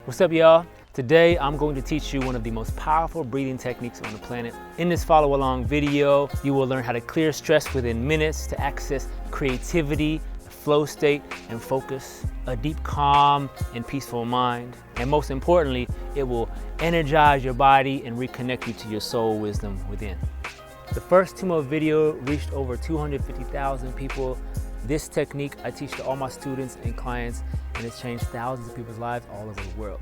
What's up, y'all? Today I'm going to teach you one of the most powerful breathing techniques on the planet. In this follow along video, you will learn how to clear stress within minutes to access creativity, flow state, and focus, a deep calm and peaceful mind. And most importantly, it will energize your body and reconnect you to your soul wisdom within. The first Tummo video reached over 250,000 people. This technique I teach to all my students and clients, and it's changed thousands of people's lives all over the world.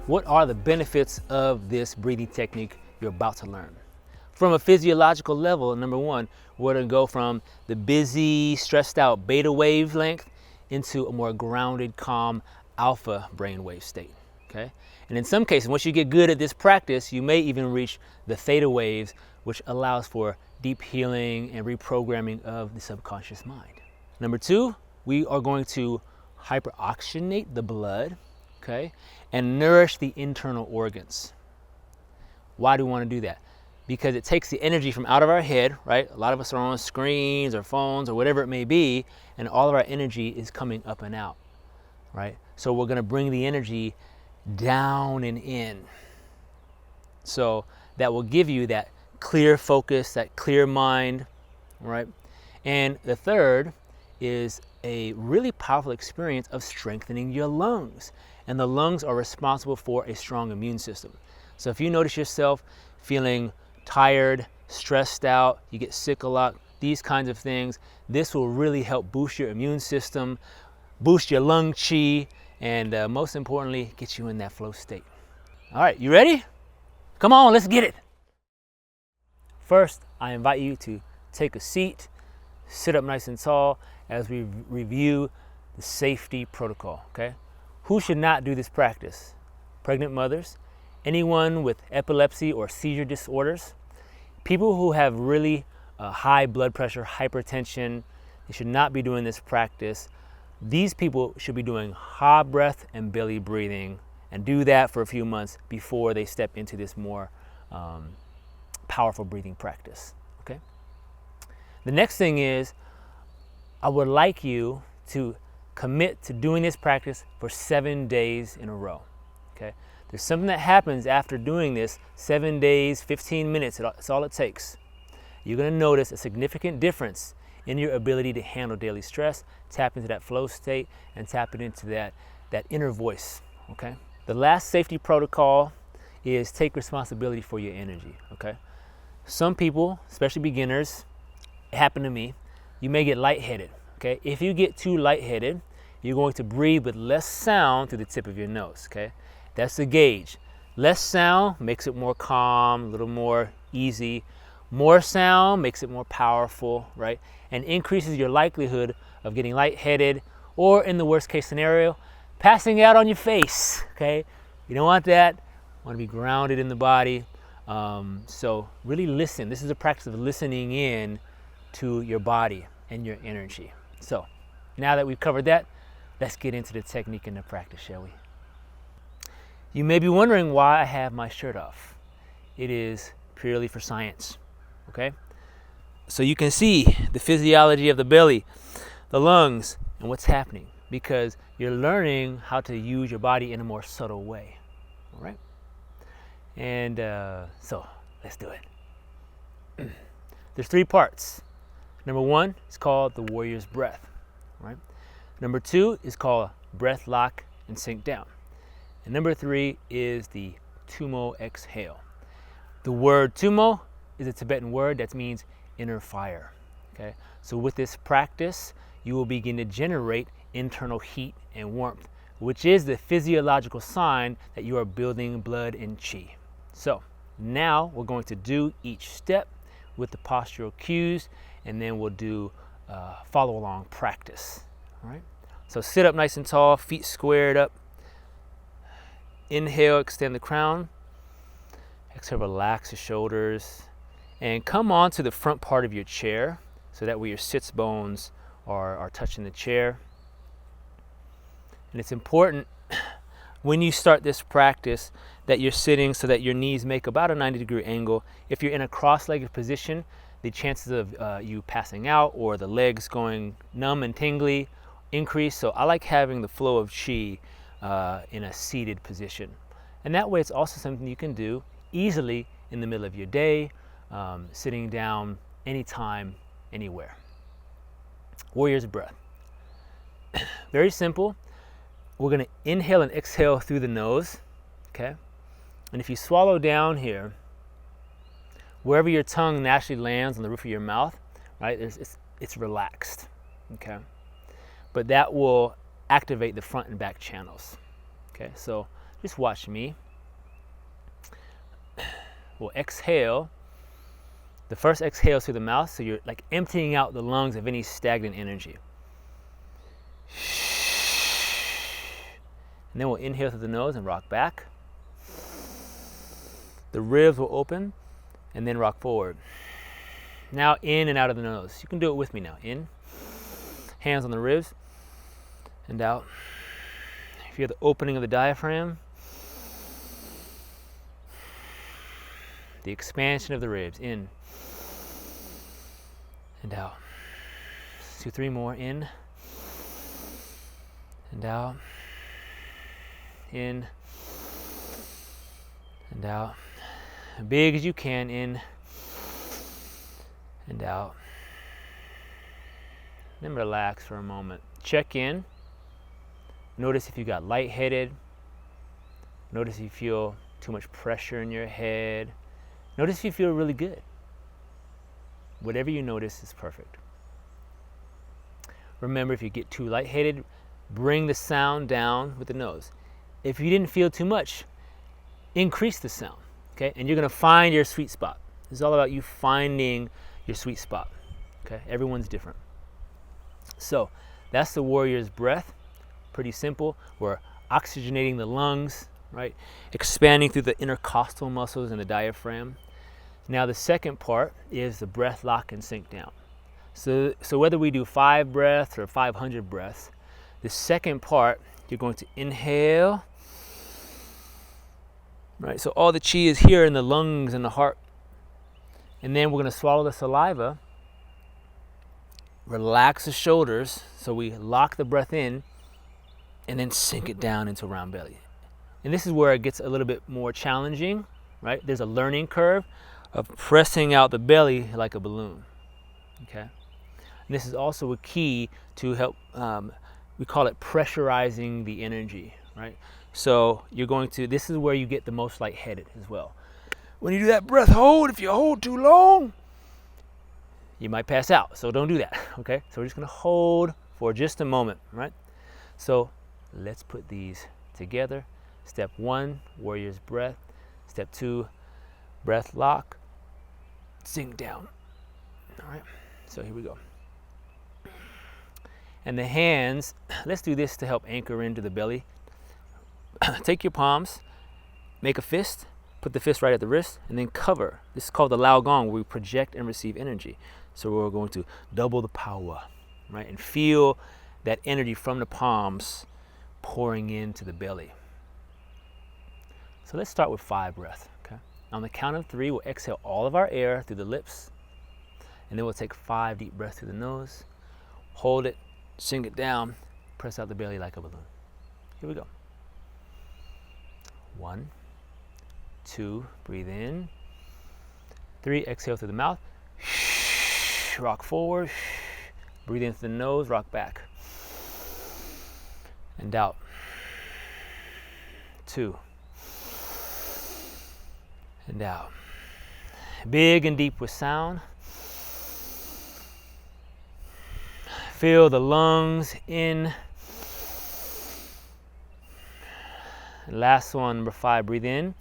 What are the benefits of this breathing technique you're about to learn? From a physiological level, number one, we're going to go from the busy, stressed out beta wavelength into a more grounded, calm alpha brainwave state. Okay? And in some cases, once you get good at this practice, you may even reach the theta waves, which allows for deep healing and reprogramming of the subconscious mind. Number two, we are going to hyperoxygenate the blood, okay, and nourish the internal organs. Why do we want to do that? Because it takes the energy from out of our head, right? A lot of us are on screens or phones or whatever it may be, and all of our energy is coming up and out, right? So we're going to bring the energy down and in. So that will give you that clear focus, that clear mind, right? And the third is a really powerful experience of strengthening your lungs. And the lungs are responsible for a strong immune system. So if you notice yourself feeling tired, stressed out, you get sick a lot, these kinds of things, this will really help boost your immune system, boost your lung chi, and most importantly, get you in that flow state. All right, you ready? Come on, let's get it. First, I invite you to take a seat, sit up nice and tall as we review the safety protocol, okay? Who should not do this practice? Pregnant mothers, anyone with epilepsy or seizure disorders, people who have really high blood pressure, hypertension, they should not be doing this practice. These people should be doing hot breath and belly breathing, and do that for a few months before they step into this more powerful breathing practice, okay? The next thing is, I would like you to commit to doing this practice for 7 days in a row, okay? There's something that happens after doing this, 7 days, 15 minutes, that's all it takes. You're gonna notice a significant difference in your ability to handle daily stress, tap into that flow state, and tap it into that inner voice, okay? The last safety protocol is take responsibility for your energy, okay? Some people, especially beginners, it happened to me, you may get lightheaded, okay? If you get too lightheaded, you're going to breathe with less sound through the tip of your nose, okay? That's the gauge. Less sound makes it more calm, a little more easy. More sound makes it more powerful, right? And increases your likelihood of getting lightheaded, or in the worst case scenario, passing out on your face, okay? You don't want that. You want to be grounded in the body. So really listen. This is a practice of listening in to your body and your energy. So now that we've covered that, let's get into the technique and the practice, shall we? You may be wondering why I have my shirt off. It is purely for science, okay? So you can see the physiology of the belly, the lungs, and what's happening, because you're learning how to use your body in a more subtle way, all right? And so let's do it. There's 3 parts. Number 1 is called the warrior's breath, right? Number 2 is called breath lock and sink down. And number 3 is the Tummo exhale. The word Tummo is a Tibetan word that means inner fire, okay? So with this practice, you will begin to generate internal heat and warmth, which is the physiological sign that you are building blood and chi. So now we're going to do each step with the postural cues, and then we'll do follow along practice, all right? So sit up nice and tall, feet squared up. Inhale, extend the crown. Exhale, relax the shoulders. And come on to the front part of your chair, so that way your sits bones are touching the chair. And it's important when you start this practice that you're sitting so that your knees make about a 90-degree angle. If you're in a cross-legged position, the chances of you passing out or the legs going numb and tingly increase. So I like having the flow of chi in a seated position. And that way it's also something you can do easily in the middle of your day, sitting down anytime, anywhere. Warrior's breath. Very simple. We're going to inhale and exhale through the nose, okay? And if you swallow down here, wherever your tongue naturally lands on the roof of your mouth, right, it's relaxed, okay? But that will activate the front and back channels, okay? So just watch me. We'll exhale. The first exhale is through the mouth, so you're like emptying out the lungs of any stagnant energy. And then we'll inhale through the nose and rock back. The ribs will open and then rock forward. Now in and out of the nose. You can do it with me now. In, hands on the ribs, and out. Feel the opening of the diaphragm, the expansion of the ribs. In and out. 2, 3 more. In and out. In and out. Big as you can. In and out. Then relax for a moment. Check in. Notice if you got lightheaded. Notice if you feel too much pressure in your head. Notice if you feel really good. Whatever you notice is perfect. Remember, if you get too lightheaded, bring the sound down with the nose. If you didn't feel too much, increase the sound, okay? And you're gonna find your sweet spot. It's all about you finding your sweet spot, okay? Everyone's different. So that's the warrior's breath. Pretty simple. We're oxygenating the lungs, right? Expanding through the intercostal muscles and the diaphragm. Now the second part is the breath lock and sink down. So whether we do 5 breaths or 500 breaths, the second part, you're going to inhale, right? So all the chi is here in the lungs and the heart. And then we're going to swallow the saliva, relax the shoulders, so we lock the breath in, and then sink it down into round belly. And this is where it gets a little bit more challenging, right? There's a learning curve of pressing out the belly like a balloon, okay? And this is also a key to help, we call it pressurizing the energy, right? So you're going to, this is where you get the most lightheaded as well. When you do that breath hold, if you hold too long, you might pass out. So don't do that, okay? So we're just gonna hold for just a moment, right? So let's put these together. Step 1, warrior's breath. Step 2, breath lock, sink down. All right, so here we go. And the hands, let's do this to help anchor into the belly. Take your palms, make a fist, put the fist right at the wrist, and then cover. This is called the Lao Gong, where we project and receive energy. So we're going to double the power, right? And feel that energy from the palms pouring into the belly. So let's start with 5 breaths, okay? On the count of 3, we'll exhale all of our air through the lips, and then we'll take 5 deep breaths through the nose, hold it, sink it down, press out the belly like a balloon. Here we go. 1, 2, breathe in. 3, exhale through the mouth. Rock forward. Breathe in through the nose, rock back. And out. 2. And out. Big and deep with sound. Feel the lungs in. Last one, number 5, breathe in.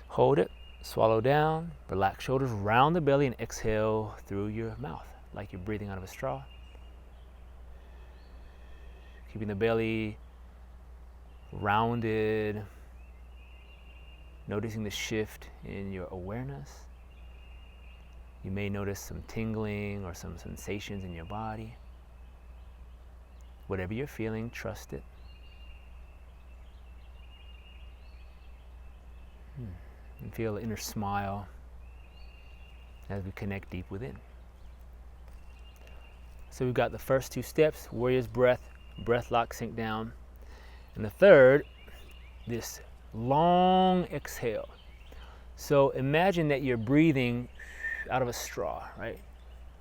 Hold it, swallow down, relax shoulders, round the belly, and exhale through your mouth like you're breathing out of a straw. Keeping the belly rounded, noticing the shift in your awareness. You may notice some tingling or some sensations in your body. Whatever you're feeling, trust it. And feel the inner smile as we connect deep within. So we've got the first 2 steps, warrior's breath, breath lock, sink down. And the third, this long exhale. So imagine that you're breathing out of a straw, right?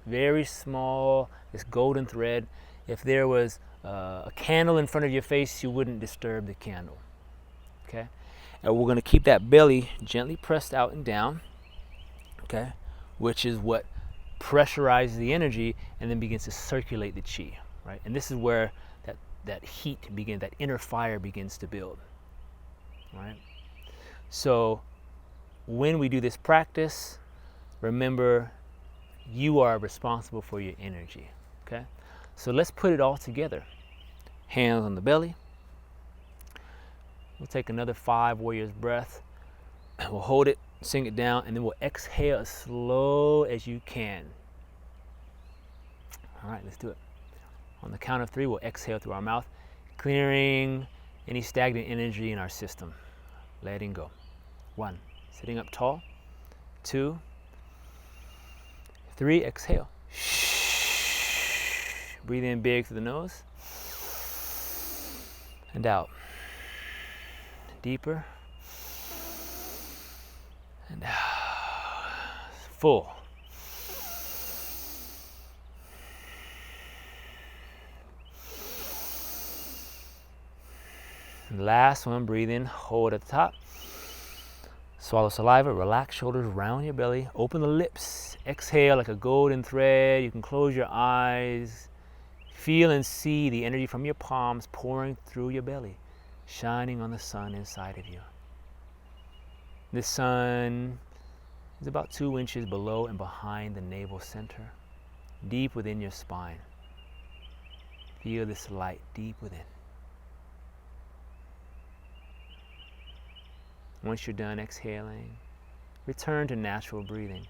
Very small, this golden thread. If there was a candle in front of your face, you wouldn't disturb the candle, okay? And we're gonna keep that belly gently pressed out and down, okay? Which is what pressurizes the energy and then begins to circulate the chi, right? And this is where that heat begins, that inner fire begins to build, right? So when we do this practice, remember you are responsible for your energy, okay? So let's put it all together. Hands on the belly. We'll take another 5 warriors breath. We'll hold it, sink it down, and then we'll exhale as slow as you can. All right, let's do it. On the count of 3, we'll exhale through our mouth, clearing any stagnant energy in our system. Letting go. 1, sitting up tall. 2, 3, exhale. Breathe in big through the nose. And out. Deeper. And out. Full. Last one, breathe in, hold at the top. Swallow saliva, relax shoulders, round your belly, open the lips, exhale like a golden thread. You can close your eyes. Feel and see the energy from your palms pouring through your belly, shining on the sun inside of you. The sun is about 2 inches below and behind the navel center, deep within your spine. Feel this light deep within. Once you're done exhaling, return to natural breathing.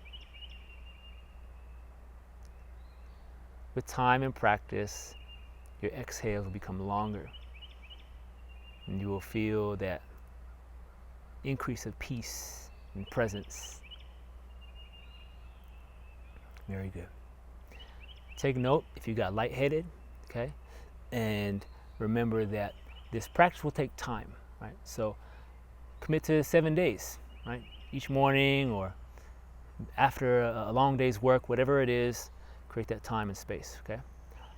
With time and practice, your exhales will become longer, and you will feel that increase of peace and presence. Very good. Take note if you got lightheaded, okay? And remember that this practice will take time, right? So commit to 7 days, right? Each morning or after a long day's work, whatever it is, create that time and space, okay?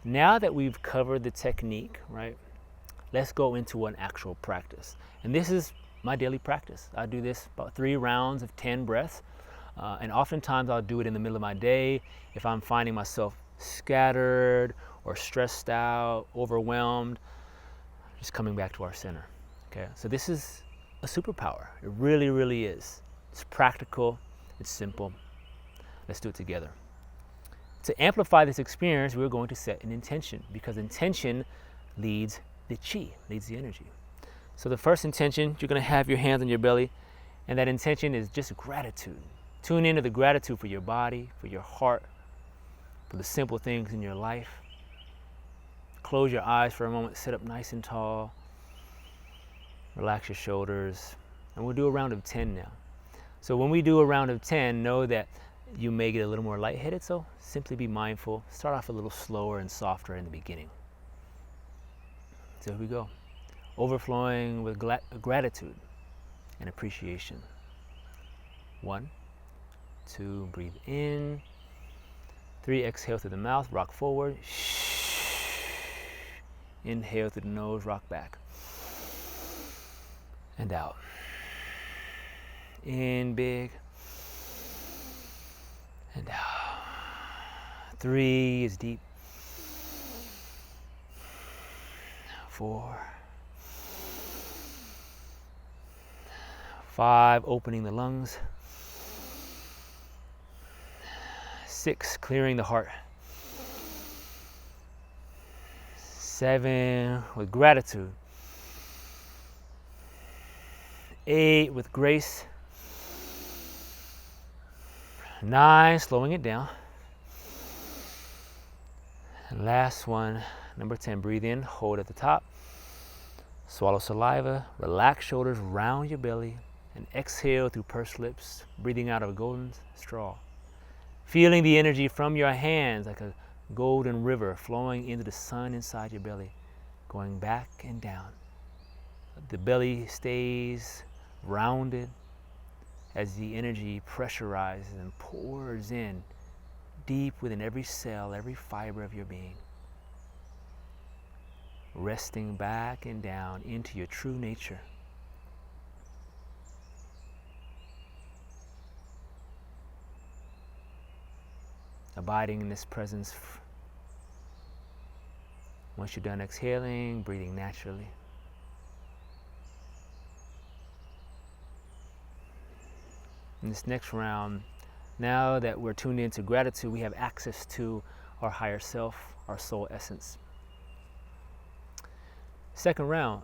Now that we've covered the technique, right, let's go into an actual practice. And this is my daily practice. I do this about 3 rounds of 10 breaths. And oftentimes I'll do it in the middle of my day if I'm finding myself scattered or stressed out, overwhelmed, just coming back to our center, okay? So this is a superpower. It really, really is. It's practical, it's simple. Let's do it together. To amplify this experience, we're going to set an intention, because intention leads the chi, leads the energy. So the first intention, you're going to have your hands on your belly, and that intention is just gratitude. Tune into the gratitude for your body, for your heart, for the simple things in your life. Close your eyes for a moment, sit up nice and tall. Relax your shoulders, and we'll do a round of 10 now. So when we do a round of 10, know that you may get a little more lightheaded, so simply be mindful. Start off a little slower and softer in the beginning. So here we go. Overflowing with gratitude and appreciation. 1, 2, breathe in. 3, exhale through the mouth, rock forward. Inhale through the nose, rock back. And out. In big. And out. 3 is deep. 4. 5, opening the lungs. 6, clearing the heart. 7, with gratitude. 8, with grace. 9, slowing it down. And last one, number 10, breathe in, hold at the top. Swallow saliva, relax shoulders, round your belly, and exhale through pursed lips, breathing out of a golden straw. Feeling the energy from your hands like a golden river flowing into the sun inside your belly, going back and down. the belly stays rounded as the energy pressurizes and pours in deep within every cell, every fiber of your being. Resting back and down into your true nature. Abiding in this presence. Once you're done exhaling, breathing naturally. In this next round, now that we're tuned into gratitude, we have access to our higher self, our soul essence. Second round,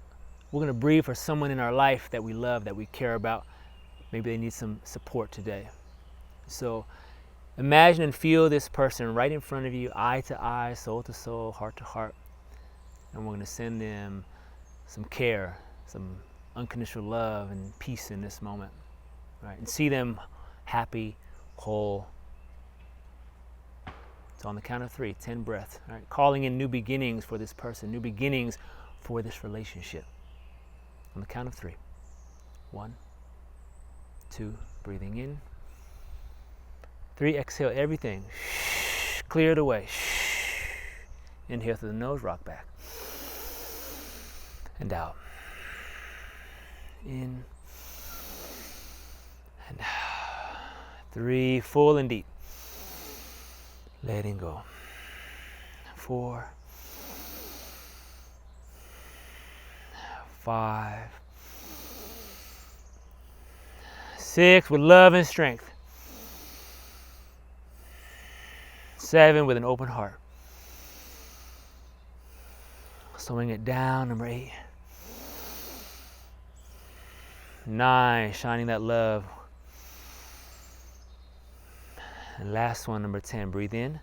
we're going to breathe for someone in our life that we love, that we care about. Maybe they need some support today. So imagine and feel this person right in front of you, eye to eye, soul to soul, heart to heart. And we're going to send them some care, some unconditional love and peace in this moment. Right? And see them happy, whole. So on the count of 3, 10 breaths. Right? Calling in new beginnings for this person, new beginnings for this relationship. On the count of 3. 1, 2, breathing in. 3, exhale everything. Clear it away. Inhale through the nose, rock back. And out. In. And out. 3, full and deep. Letting go. 4. 5. 6, with love and strength. 7, with an open heart. Slowing it down, number 8. 9, shining that love. And last one, number 10, breathe in.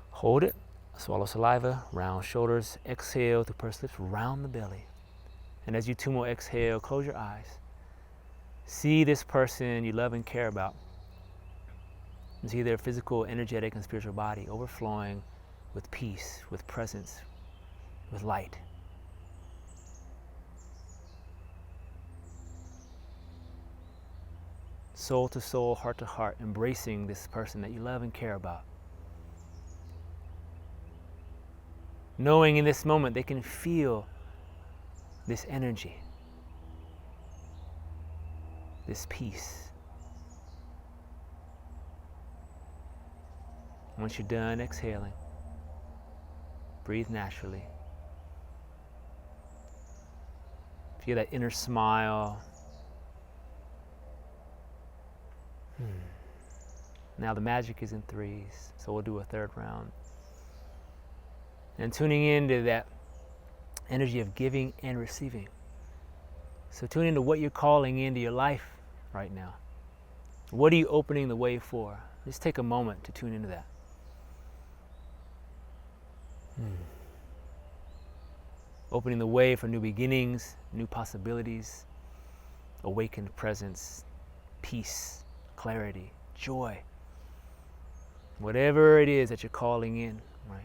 Hold it, swallow saliva, round shoulders. Exhale to pursed lips, round the belly. And as you Tummo exhale, close your eyes. See this person you love and care about. And see their physical, energetic, and spiritual body overflowing with peace, with presence, with light. Soul to soul, heart to heart, embracing this person that you love and care about. Knowing in this moment they can feel this energy, this peace. Once you're done exhaling, breathe naturally. Feel that inner smile. Now the magic is in 3s, so we'll do a 3rd round. And tuning into that energy of giving and receiving. So tune into what you're calling into your life right now. What are you opening the way for? Just take a moment to tune into that. Opening the way for new beginnings, new possibilities, awakened presence, peace, clarity, joy. Whatever it is that you're calling in, right?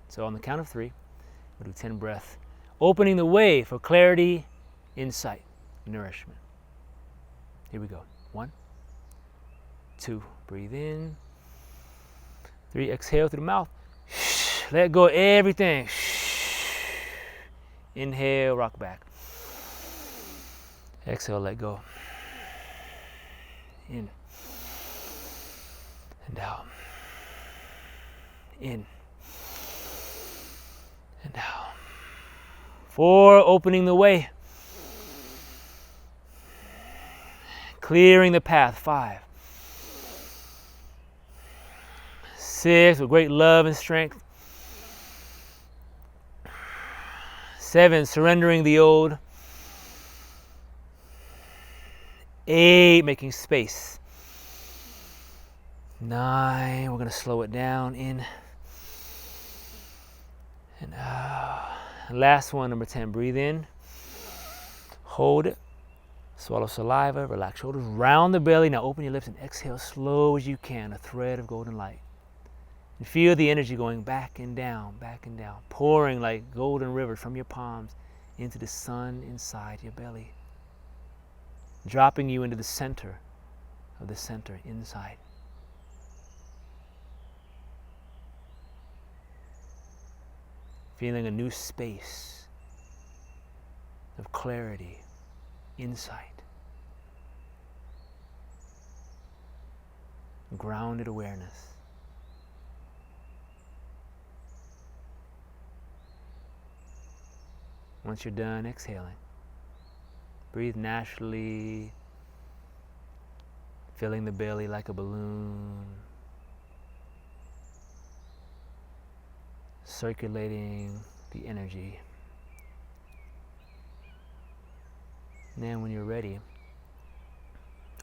So on the count of 3, we'll do 10 breaths, opening the way for clarity, insight, nourishment. Here we go. 1, 2, breathe in. 3, exhale through the mouth. Let go of everything. Inhale, rock back. Exhale, let go. In. And out. In. And out. 4, opening the way. Clearing the path. 5. 6, with great love and strength. 7, surrendering the old. 8, making space. 9, we're going to slow it down. In and out. Last one, number 10, breathe in. Hold it. Swallow saliva, relax shoulders, round the belly. Now open your lips and exhale slow as you can, a thread of golden light. And feel the energy going back and down, pouring like golden rivers from your palms into the sun inside your belly, dropping you into the center of the center inside. Feeling a new space of clarity, insight, grounded awareness. Once you're done exhaling, breathe naturally, filling the belly like a balloon, circulating the energy. And then when you're ready,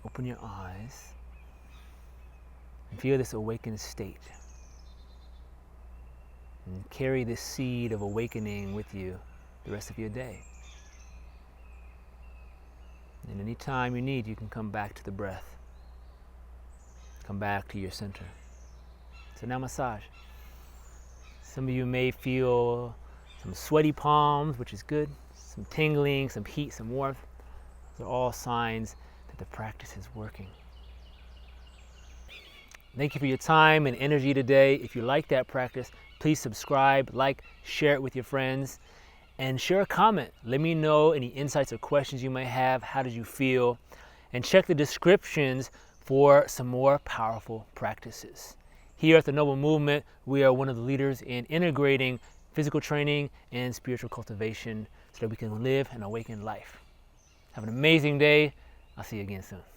open your eyes and feel this awakened state. And carry this seed of awakening with you the rest of your day. And any time you need, you can come back to the breath. Come back to your center. So now massage. Some of you may feel some sweaty palms, which is good, some tingling, some heat, some warmth. Those are all signs that the practice is working. Thank you for your time and energy today. If you like that practice, please subscribe, like, share it with your friends, and share a comment. Let me know any insights or questions you may have. How did you feel? And check the descriptions for some more powerful practices. Here at the Noble Movement, we are one of the leaders in integrating physical training and spiritual cultivation so that we can live an awakened life. Have an amazing day. I'll see you again soon.